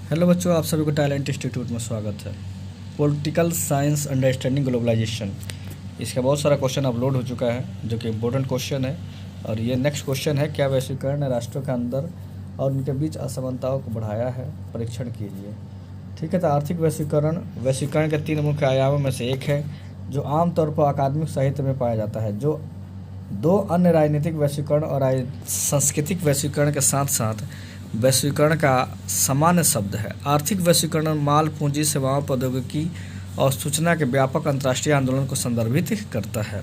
Hello बच्चों, आप सभी को टैलेंट इंस्टीट्यूट में स्वागत है। पॉलिटिकल साइंस अंडरस्टैंडिंग ग्लोबलाइजेशन, इसका बहुत सारा क्वेश्चन अपलोड हो चुका है जो कि इम्पोर्टेंट क्वेश्चन है। और ये नेक्स्ट क्वेश्चन है, क्या वैश्वीकरण ने राष्ट्रों के अंदर और उनके बीच असमानताओं को बढ़ाया है? परीक्षण कीजिए। ठीक है, तो आर्थिक वैश्वीकरण वैश्वीकरण के 3 मुख्य आयामों में से एक है जो आमतौर पर अकादमिक साहित्य में पाया जाता है। जो 2 अन्य राजनीतिक वैश्वीकरण और सांस्कृतिक वैश्वीकरण के साथ साथ वैश्वीकरण का सामान्य शब्द है। आर्थिक वैश्वीकरण माल, पूंजी, सेवाओं, प्रौद्योगिकी और सूचना के व्यापक अंतर्राष्ट्रीय आंदोलन को संदर्भित करता है।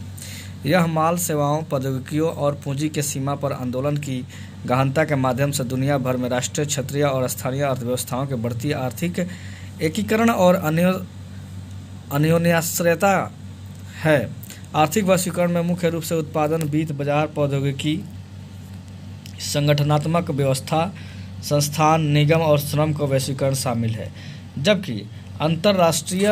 यह माल, सेवाओं, प्रौद्योगिकियों और पूंजी के सीमा पर आंदोलन की गहनता के माध्यम से दुनिया भर में राष्ट्रीय, क्षेत्रीय और स्थानीय अर्थव्यवस्थाओं के बढ़ती आर्थिक एकीकरण और अन्योन्याश्रयता है। आर्थिक वैश्वीकरण में मुख्य रूप से उत्पादन, वित्त, बाजार, प्रौद्योगिकी, संगठनात्मक व्यवस्था, संस्थान, निगम और श्रम का वैश्वीकरण शामिल है। जबकि अंतर्राष्ट्रीय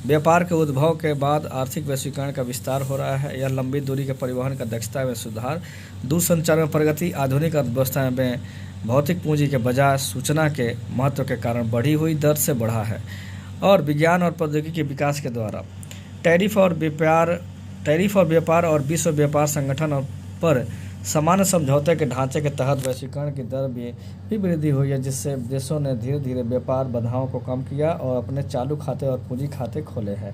व्यापार के उद्भव के बाद आर्थिक वैश्वीकरण का विस्तार हो रहा है। यह लंबी दूरी के परिवहन का दक्षता में सुधार, दूरसंचार में प्रगति, आधुनिक अर्थव्यवस्था में भौतिक पूंजी के बजाय सूचना के महत्व के कारण बढ़ी हुई दर से बढ़ा है। और विज्ञान और प्रौद्योगिकी के विकास के द्वारा टैरिफ और व्यापार और विश्व व्यापार संगठन पर सामान्य समझौते के ढांचे के तहत वैश्वीकरण की दर भी वृद्धि हुई है, जिससे देशों ने धीरे धीरे व्यापार बाधाओं को कम किया और अपने चालू खाते और पूंजी खाते खोले हैं।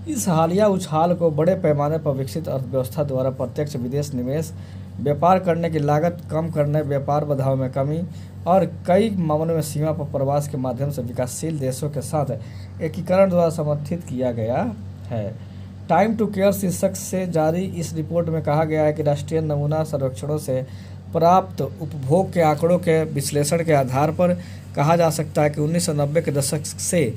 इस हालिया उछाल को बड़े पैमाने पर विकसित अर्थव्यवस्था द्वारा प्रत्यक्ष विदेश निवेश, व्यापार करने की लागत कम करने, व्यापार बाधाओं में कमी और कई मामलों में सीमा पर प्रवास के माध्यम से विकासशील देशों के साथ एकीकरण द्वारा समर्थित किया गया है। टाइम टू केयर शीर्षक से जारी इस रिपोर्ट में कहा गया है कि राष्ट्रीय नमूना सर्वेक्षणों से प्राप्त उपभोग के आंकड़ों के विश्लेषण के आधार पर कहा जा सकता है कि 1990 के दशक से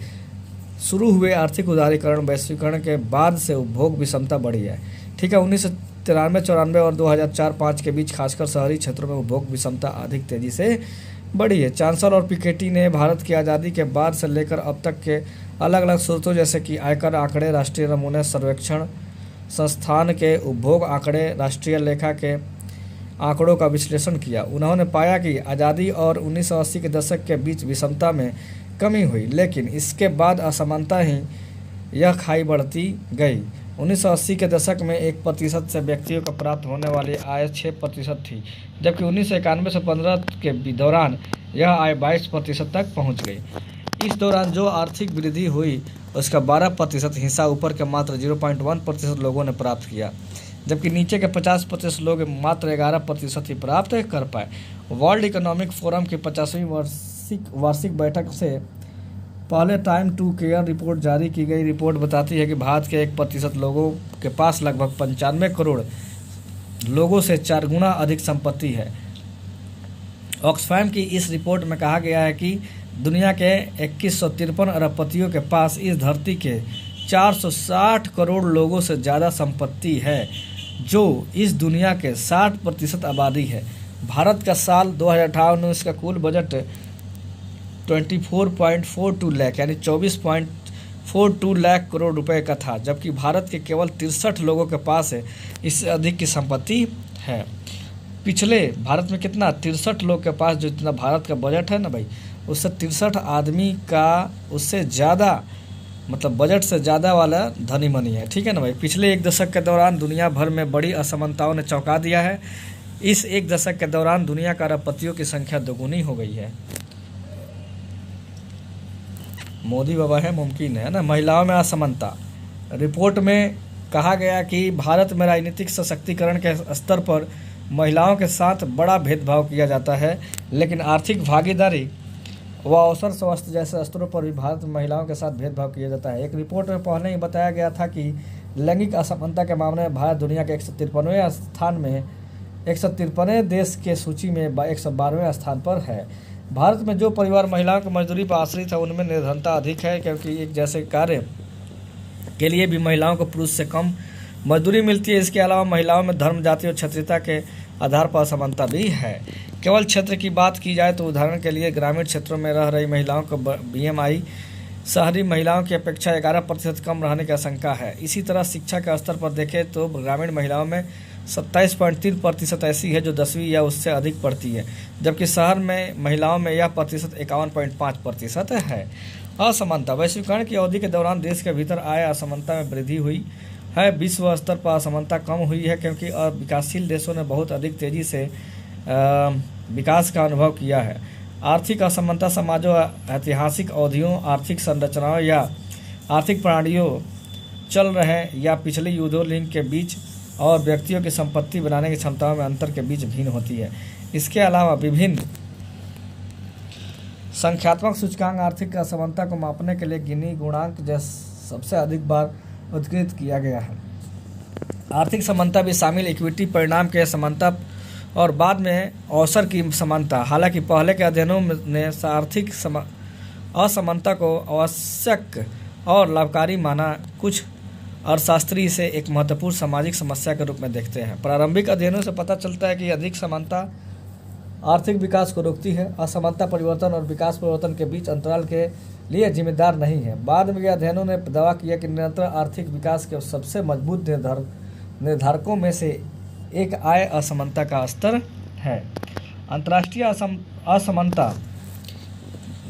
शुरू हुए आर्थिक उदारीकरण वैश्वीकरण के बाद से उपभोग विषमता बढ़ी है। ठीक है, 1993-94 और 2004-05 के बीच खासकर शहरी क्षेत्रों में उपभोग विषमता अधिक तेजी से बढ़ी है। चांसलर और पिकेटी ने भारत की आज़ादी के बाद से लेकर अब तक के अलग अलग स्रोतों जैसे कि आयकर आंकड़े, राष्ट्रीय नमूने सर्वेक्षण संस्थान के उपभोग आंकड़े, राष्ट्रीय लेखा के आंकड़ों का विश्लेषण किया। उन्होंने पाया कि आज़ादी और 1980 के दशक के बीच विषमता में कमी हुई, लेकिन इसके बाद असमानता ही यह खाई बढ़ती गई। 1980 के दशक में 1% से व्यक्तियों को प्राप्त होने वाली आय 6% थी, जबकि 1991 से 15 के दौरान यह आय 22% तक पहुंच गई। इस दौरान जो आर्थिक वृद्धि हुई उसका 12% हिस्सा ऊपर के मात्र 0.1% लोगों ने प्राप्त किया, जबकि नीचे के 50% लोग मात्र 11% ही प्राप्त कर पाए। वर्ल्ड इकोनॉमिक फोरम की 50वीं वार्षिक बैठक से पहले टाइम टू केयर रिपोर्ट जारी की गई। रिपोर्ट बताती है कि भारत के 1% लोगों के पास लगभग 95 करोड़ लोगों से 4 गुना अधिक संपत्ति है। ऑक्सफैम की इस रिपोर्ट में कहा गया है कि दुनिया के 2153 अरबपतियों के पास इस धरती के 460 करोड़ लोगों से ज़्यादा संपत्ति है, जो इस दुनिया के 60% आबादी है। भारत का साल 2018-19 का कुल बजट 24.42 लाख यानी 24.42 लाख करोड़ रुपए का था, जबकि भारत के केवल 63 लोगों के पास है इससे अधिक की संपत्ति है। पिछले भारत में कितना 63 लोग के पास, जो इतना भारत का बजट है ना भाई, उससे 63 आदमी का उससे ज़्यादा मतलब बजट से ज़्यादा वाला धनी मनी है। ठीक है ना भाई। पिछले 1 दशक के दौरान दुनिया भर में बड़ी असमानताओं ने चौंका दिया है। इस 1 दशक के दौरान दुनिया का अरबपतियों की संख्या दोगुनी हो गई है। मोदी बाबा है, मुमकिन है ना। महिलाओं में असमानता, रिपोर्ट में कहा गया कि भारत में राजनीतिक सशक्तिकरण के स्तर पर महिलाओं के साथ बड़ा भेदभाव किया जाता है, लेकिन आर्थिक भागीदारी व अवसर स्वास्थ्य जैसे स्तरों पर भी भारत में महिलाओं के साथ भेदभाव किया जाता है। एक रिपोर्ट में पहले ही बताया गया था कि लैंगिक असमानता के मामले में भारत दुनिया के 153वें स्थान में 153 देश के सूची में 112वें स्थान पर है। भारत में जो परिवार महिलाओं की मजदूरी पर आश्रित है उनमें निर्धनता अधिक है, क्योंकि एक जैसे कार्य के लिए भी महिलाओं को पुरुष से कम मजदूरी मिलती है। इसके अलावा महिलाओं में धर्म, जाति और क्षेत्रीयता के आधार पर असमानता भी है। केवल क्षेत्र की बात की जाए तो उदाहरण के लिए ग्रामीण क्षेत्रों में रह रही महिलाओं को BMI शहरी महिलाओं की अपेक्षा 11% कम रहने की आशंका है। इसी तरह शिक्षा के स्तर पर देखें तो ग्रामीण महिलाओं में 27.3% ऐसी है जो 10वीं या उससे अधिक पढ़ती है, जबकि शहर में महिलाओं में यह प्रतिशत 51.5% है। असमानता। वैश्वीकरण की अवधि के दौरान देश के भीतर आय असमानता में वृद्धि हुई है। विश्व स्तर पर असमानता कम हुई है क्योंकि विकासशील देशों ने बहुत अधिक तेजी से विकास का अनुभव किया है। आर्थिक असमानता समाजों, ऐतिहासिक अवधियों, आर्थिक संरचनाओं या आर्थिक प्रणालियों, चल रहे या पिछले युद्धों, लिंग के बीच और व्यक्तियों की संपत्ति बनाने की क्षमताओं में अंतर के बीच भिन्न होती है। इसके अलावा विभिन्न संख्यात्मक सूचकांक आर्थिक असमानता को मापने के लिए गिनी गुणांक जैसे सबसे अधिक बार उद्धृत किया गया है। आर्थिक समानता भी शामिल इक्विटी परिणाम के समानता और बाद में अवसर की समानता। हालांकि पहले के अध्ययनों ने आर्थिक असमानता को आवश्यक और लाभकारी माना। कुछ अर्थशास्त्री इसे एक महत्वपूर्ण सामाजिक समस्या के रूप में देखते हैं। प्रारंभिक अध्ययनों से पता चलता है कि अधिक समानता आर्थिक विकास को रोकती है। असमानता परिवर्तन और विकास परिवर्तन के बीच अंतराल के लिए जिम्मेदार नहीं है। बाद में अध्ययनों ने दावा किया कि निरंतर आर्थिक विकास के सबसे मजबूत निर्धारकों में से एक आय असमानता का स्तर है। अंतर्राष्ट्रीय असमानता।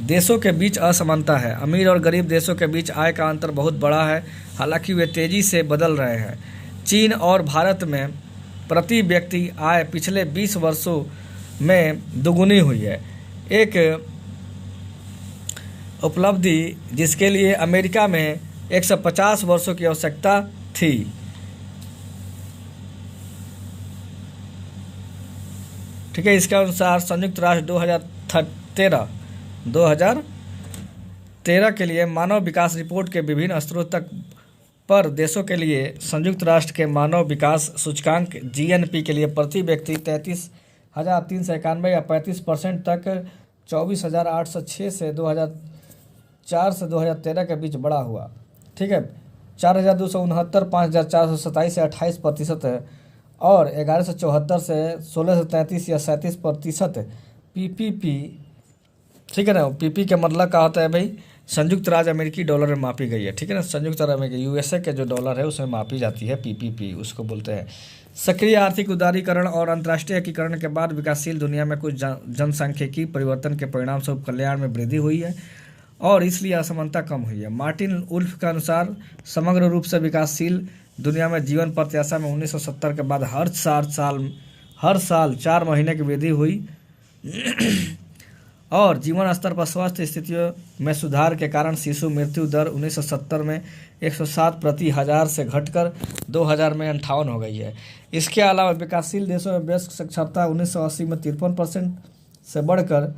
देशों के बीच असमानता है। अमीर और गरीब देशों के बीच आय का अंतर बहुत बड़ा है, हालांकि वे तेजी से बदल रहे हैं। चीन और भारत में प्रति व्यक्ति आय पिछले 20 वर्षों में दोगुनी हुई है, एक उपलब्धि जिसके लिए अमेरिका में 150 वर्षों की आवश्यकता थी। ठीक है, इसके अनुसार संयुक्त राष्ट्र 2013 के लिए मानव विकास रिपोर्ट के विभिन्न स्तरों तक पर देशों के लिए संयुक्त राष्ट्र के मानव विकास सूचकांक GNP के लिए प्रति व्यक्ति 33,391 या 35% तक 24,806 से 2004 से 2013 के बीच बढ़ा हुआ। ठीक है, 4,269, 5,427 या 28% है, और 1174 से 1633 या 37% PPP। ठीक है ना, PP के मतलब क्या होता है भाई, संयुक्त राज्य अमेरिकी डॉलर में मापी गई है। ठीक है ना, संयुक्त राज्य अमेरिकी USA के जो डॉलर है उसमें मापी जाती है, PPP उसको बोलते हैं। सक्रिय आर्थिक उदारीकरण और अंतर्राष्ट्रीय एकीकरण के बाद विकासशील दुनिया में कुछ जनसांख्यिकी परिवर्तन के परिणाम स्वरूप कल्याण में वृद्धि हुई है और इसलिए असमानता कम हुई है। मार्टिन वुल्फ के अनुसार समग्र रूप से विकासशील दुनिया में जीवन प्रत्याशा में 1970 के बाद हर साल 4 महीने की वृद्धि हुई और जीवन स्तर पर स्वस्थ स्थितियों में सुधार के कारण शिशु मृत्यु दर 1970 में 107 प्रति हजार से घटकर 2000 में 58 हो गई है। इसके अलावा विकासशील देशों में वयस्क साक्षरता 1980 में 53% से बढ़कर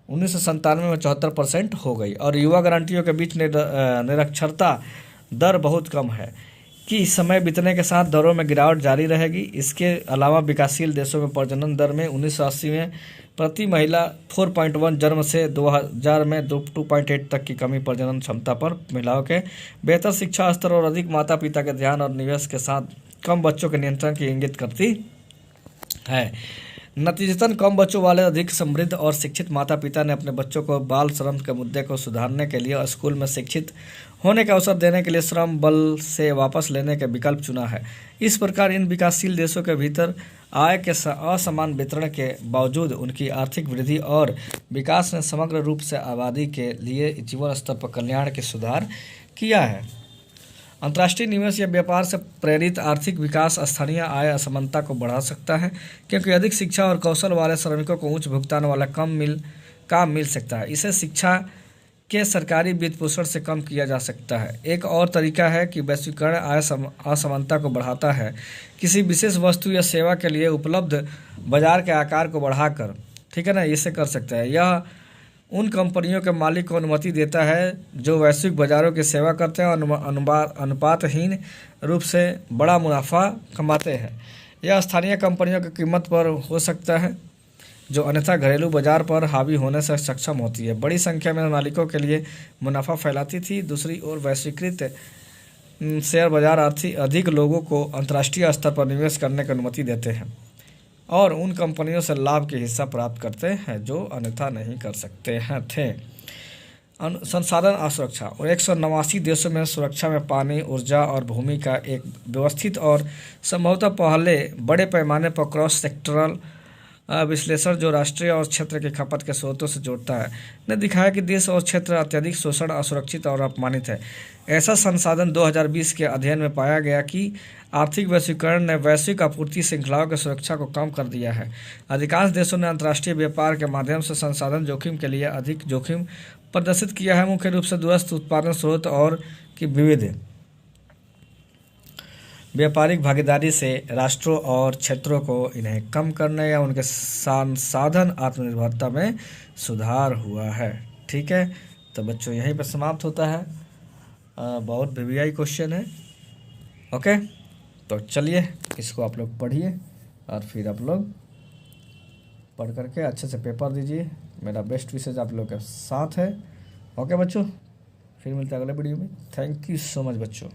1997 में 74% हो गई और युवा गारंटियों के बीच निरक्षरता दर बहुत कम है कि समय बीतने के साथ दरों में गिरावट जारी रहेगी। इसके अलावा विकासशील देशों में प्रजनन दर में 1980 में प्रति महिला 4.1 जन्म से 2000 में 2.8 तक की कमी प्रजनन क्षमता पर महिलाओं के बेहतर शिक्षा स्तर और अधिक माता पिता के ध्यान और निवेश के साथ कम बच्चों के नियंत्रण की इंगित करती है। नतीजतन कम बच्चों वाले अधिक समृद्ध और शिक्षित माता पिता ने अपने बच्चों को बाल श्रम के मुद्दे को सुधारने के लिए स्कूल में शिक्षित होने का अवसर देने के लिए श्रम बल से वापस लेने के विकल्प चुना है। इस प्रकार इन विकासशील देशों के भीतर आय के असमान वितरण के बावजूद उनकी आर्थिक वृद्धि और विकास ने समग्र रूप से आबादी के लिए जीवन स्तर पर कल्याण के सुधार किया है। अंतर्राष्ट्रीय निवेश या व्यापार से प्रेरित आर्थिक विकास स्थानीय आय असमानता को बढ़ा सकता है क्योंकि अधिक शिक्षा और कौशल वाले श्रमिकों को उच्च भुगतान वाला काम मिल सकता है। इसे शिक्षा के सरकारी वित्त पोषण से कम किया जा सकता है। एक और तरीका है कि वैश्वीकरण आय असमानता को बढ़ाता है किसी विशेष वस्तु या सेवा के लिए उपलब्ध बाजार के आकार को बढ़ाकर। ठीक है ना, इसे कर सकता है। यह उन कंपनियों के मालिक को अनुमति देता है जो वैश्विक बाजारों की सेवा करते हैं और अनुपातहीन रूप से बड़ा मुनाफा कमाते हैं। यह स्थानीय कंपनियों की कीमत पर हो सकता है जो अन्यथा घरेलू बाजार पर हावी होने से सक्षम होती है। बड़ी संख्या में मालिकों के लिए मुनाफा फैलाती थी। दूसरी ओर वैश्वीकृत शेयर बाजार अधिक लोगों को अंतर्राष्ट्रीय स्तर पर निवेश करने की अनुमति देते हैं और उन कंपनियों से लाभ के हिस्सा प्राप्त करते हैं जो अन्यथा नहीं कर सकते हैं थे। संसाधन असुरक्षा और 189 देशों में सुरक्षा में पानी, ऊर्जा और भूमि का एक व्यवस्थित और संभवतः पहले बड़े पैमाने पर क्रॉस सेक्टरल विश्लेषण जो राष्ट्रीय और क्षेत्र के खपत के स्रोतों से जोड़ता है, ने दिखाया कि देश और क्षेत्र अत्यधिक शोषण, असुरक्षित और अपमानित है। ऐसा संसाधन 2020 के अध्ययन में पाया गया कि आर्थिक वैश्वीकरण ने वैश्विक आपूर्ति श्रृंखलाओं की सुरक्षा को कम कर दिया है। अधिकांश देशों ने अंतर्राष्ट्रीय व्यापार के माध्यम से संसाधन जोखिम के लिए अधिक जोखिम प्रदर्शित किया है, मुख्य रूप से दूरस्थ उत्पादन स्रोत और की विविध व्यापारिक भागीदारी से राष्ट्रों और क्षेत्रों को इन्हें कम करने या उनके संसाधन आत्मनिर्भरता में सुधार हुआ है। ठीक है, तो बच्चों यहीं पर समाप्त होता है। बहुत वीवीआई क्वेश्चन है। ओके, तो चलिए इसको आप लोग पढ़िए और फिर आप लोग पढ़ करके अच्छे से पेपर दीजिए। मेरा बेस्ट विशेष आप लोग के साथ है। ओके बच्चों, फिर मिलते हैं अगले वीडियो में। थैंक यू सो मच बच्चों।